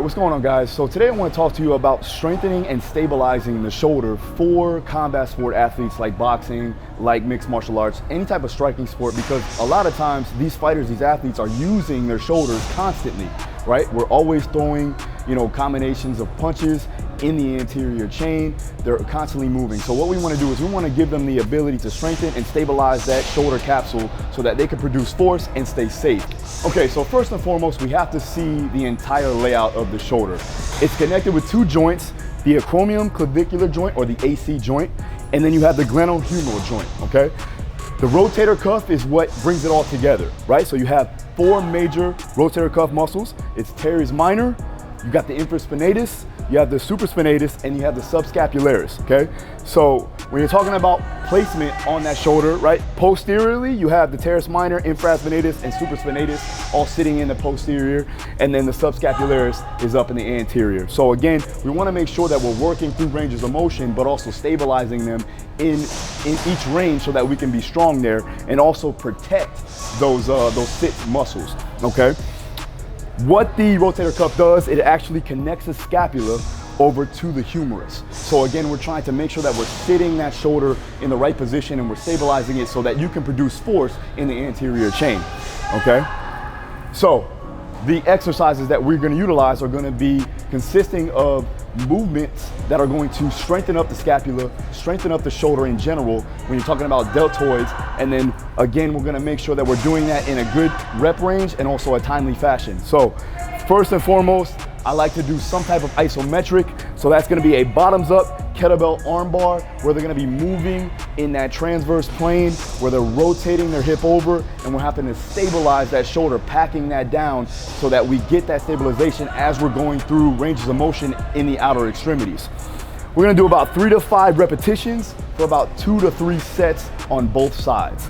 what's going on, guys? So today I want to talk to you about strengthening and stabilizing the shoulder for combat sport athletes like boxing, like mixed martial arts, any type of striking sport, because a lot of times these fighters, these athletes are using their shoulders constantly, right? We're always throwing, combinations of punches in the anterior chain. They're constantly moving. So what we want to do is we want to give them the ability to strengthen and stabilize that shoulder capsule so that they can produce force and stay safe. Okay, so first and foremost, we have to see the entire layout of the shoulder. It's connected with two joints, the acromion-clavicular joint, or the AC joint, and then you have the glenohumeral joint, okay? The rotator cuff is what brings it all together, right? So you have four major rotator cuff muscles. It's teres minor, you got the infraspinatus, you have the supraspinatus, and you have the subscapularis, okay? So when you're talking about placement on that shoulder, right? Posteriorly, you have the teres minor, infraspinatus, and supraspinatus all sitting in the posterior, and then the subscapularis is up in the anterior. So again, we wanna make sure that we're working through ranges of motion, but also stabilizing them in each range so that we can be strong there and also protect those sit muscles, okay? What the rotator cuff does, it actually connects the scapula over to the humerus. So again, we're trying to make sure that we're sitting that shoulder in the right position and we're stabilizing it so that you can produce force in the anterior chain, okay? So the exercises that we're gonna utilize are gonna be consisting of movements that are going to strengthen up the scapula, strengthen up the shoulder in general when you're talking about deltoids, and then again, we're gonna make sure that we're doing that in a good rep range and also a timely fashion. So first and foremost, I like to do some type of isometric. So that's gonna be a bottoms up kettlebell armbar where they're gonna be moving in that transverse plane where they're rotating their hip over, and we're having to stabilize that shoulder, packing that down so that we get that stabilization as we're going through ranges of motion in the outer extremities. We're gonna do about 3 to 5 repetitions for about 2 to 3 sets on both sides,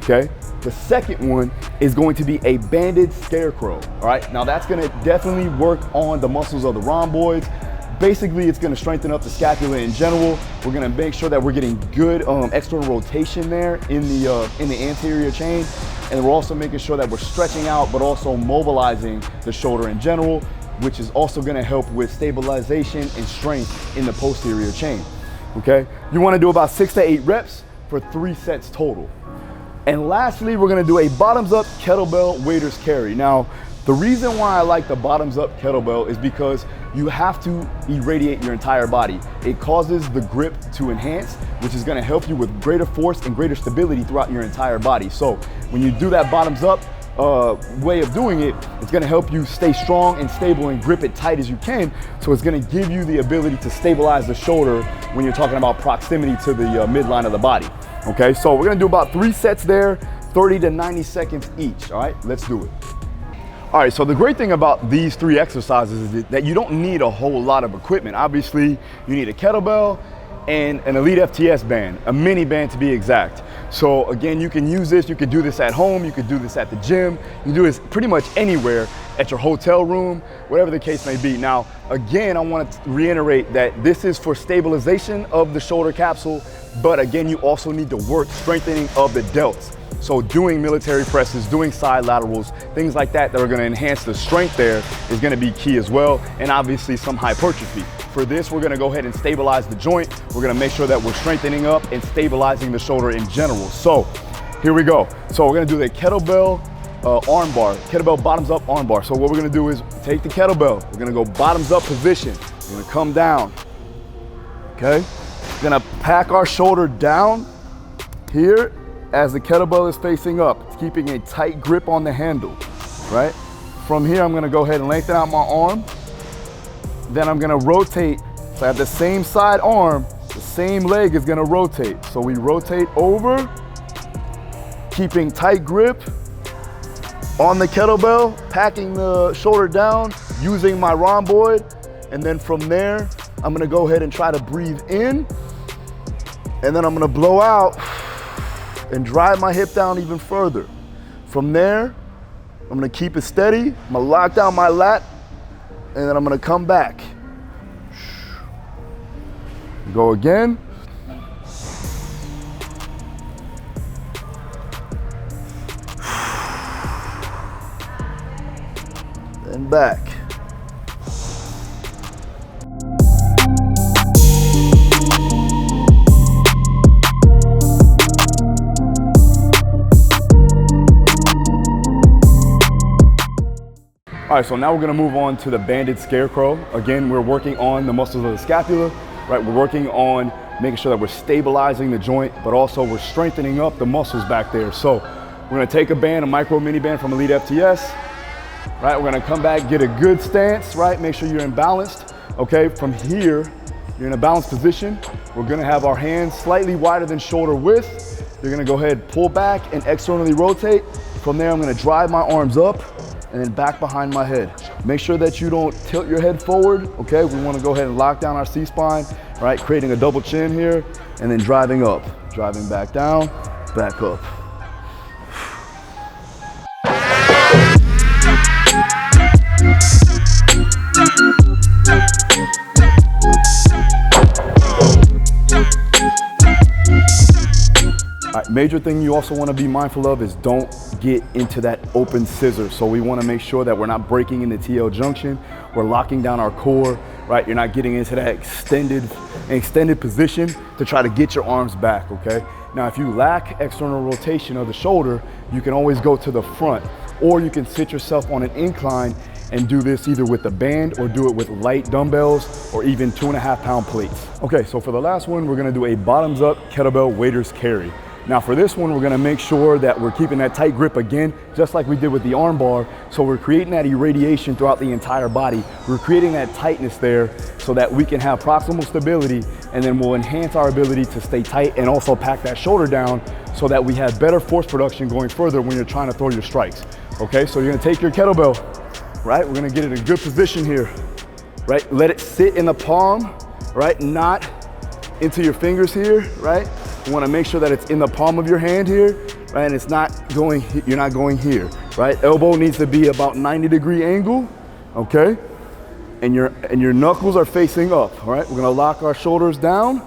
okay? The second one is going to be a Bandit Scarecrow, all right? Now that's gonna definitely work on the muscles of the rhomboids. Basically, it's gonna strengthen up the scapula in general. We're gonna make sure that we're getting good external rotation there in the anterior chain. And we're also making sure that we're stretching out, but also mobilizing the shoulder in general, which is also gonna help with stabilization and strength in the posterior chain, okay? You wanna do about 6 to 8 reps for 3 sets total. And lastly, we're gonna do a bottoms up kettlebell waiter's carry. Now, the reason why I like the bottoms up kettlebell is because you have to irradiate your entire body. It causes the grip to enhance, which is gonna help you with greater force and greater stability throughout your entire body. So when you do that bottoms up way of doing it, it's gonna help you stay strong and stable and grip it tight as you can. So it's gonna give you the ability to stabilize the shoulder when you're talking about proximity to the midline of the body. Okay, so we're gonna do about 3 sets there, 30 to 90 seconds each. All right, let's do it. All right, so the great thing about these 3 exercises is that you don't need a whole lot of equipment. Obviously, you need a kettlebell and an Elite FTS band, a mini band to be exact. So again, you can use this, you could do this at home, you could do this at the gym, you can do this pretty much anywhere, at your hotel room, whatever the case may be. Now, again, I want to reiterate that this is for stabilization of the shoulder capsule, but again, you also need to work strengthening of the delts. So doing military presses, doing side laterals, things like that that are gonna enhance the strength there is gonna be key as well, and obviously some hypertrophy. For this, we're gonna go ahead and stabilize the joint. We're gonna make sure that we're strengthening up and stabilizing the shoulder in general. So here we go. So we're gonna do the kettlebell armbar, kettlebell bottoms up armbar. So what we're gonna do is take the kettlebell, we're gonna go bottoms up position. We're gonna come down, okay? We're gonna pack our shoulder down here as the kettlebell is facing up. It's keeping a tight grip on the handle, right? From here, I'm gonna go ahead and lengthen out my arm. Then I'm gonna rotate. So I have the same side arm, the same leg is gonna rotate. So we rotate over, keeping tight grip on the kettlebell, packing the shoulder down, using my rhomboid. And then from there, I'm gonna go ahead and try to breathe in. And then I'm gonna blow out and drive my hip down even further. From there, I'm gonna keep it steady. I'm gonna lock down my lat, and then I'm gonna come back. Go again. Then back. right, so now we're gonna move on to the Bandit Scarecrow. Again, we're working on the muscles of the scapula, right? We're working on making sure that we're stabilizing the joint, but also we're strengthening up the muscles back there. So we're gonna take a band, a micro mini band from Elite FTS, right? We're gonna come back, get a good stance, right? Make sure you're in balanced, okay? From here, you're in a balanced position. We're gonna have our hands slightly wider than shoulder width. You're gonna go ahead, pull back and externally rotate. From there, I'm gonna drive my arms up and then back behind my head. Make sure that you don't tilt your head forward, okay? We wanna go ahead and lock down our C-spine, right? Creating a double chin here, and then driving up. Driving back down, back up. All right, major thing you also want to be mindful of is don't get into that open scissor. So we want to make sure that we're not breaking in the TL junction. We're locking down our core, right? You're not getting into that extended position to try to get your arms back, okay? Now, if you lack external rotation of the shoulder, you can always go to the front, or you can sit yourself on an incline and do this either with the band or do it with light dumbbells or even 2.5 pound plates. Okay, so for the last one, we're gonna do a bottoms up kettlebell waiter's carry. Now for this one, we're gonna make sure that we're keeping that tight grip again, just like we did with the arm bar. So we're creating that irradiation throughout the entire body. We're creating that tightness there so that we can have proximal stability, and then we'll enhance our ability to stay tight and also pack that shoulder down so that we have better force production going further when you're trying to throw your strikes. Okay, so you're gonna take your kettlebell, right? We're gonna get in a good position here, right? Let it sit in the palm, right? Not into your fingers here, right? You wanna make sure that it's in the palm of your hand here, right? And it's not going, you're not going here, right? Elbow needs to be about 90-degree angle, okay? And your knuckles are facing up, all right? We're gonna lock our shoulders down,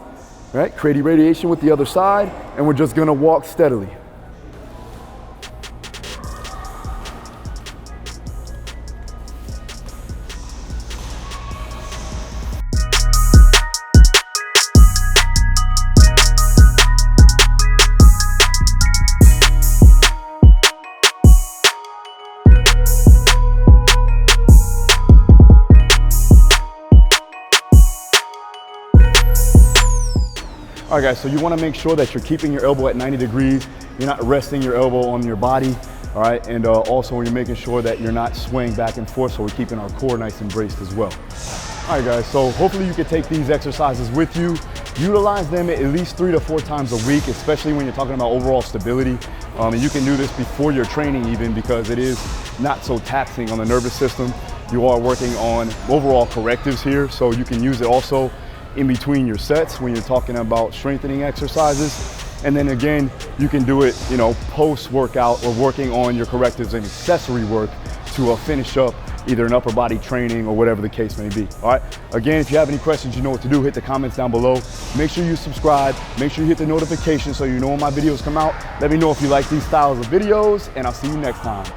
right? Create irradiation with the other side, and we're just gonna walk steadily. All right guys, so you wanna make sure that you're keeping your elbow at 90 degrees. You're not resting your elbow on your body, all right? And also you're making sure that you're not swaying back and forth, so we're keeping our core nice and braced as well. All right guys, so hopefully you can take these exercises with you. Utilize them at least 3 to 4 times a week, especially when you're talking about overall stability. And you can do this before your training even, because it is not so taxing on the nervous system. You are working on overall correctives here, so you can use it also in between your sets when you're talking about strengthening exercises. And then again, you can do it, you know, post-workout or working on your correctives and accessory work to finish up either an upper body training or whatever the case may be. All right, again, if you have any questions, you know what to do. Hit the comments down below. Make sure you subscribe. Make sure you hit the notification so you know when my videos come out. Let me know if you like these styles of videos, and I'll see you next time.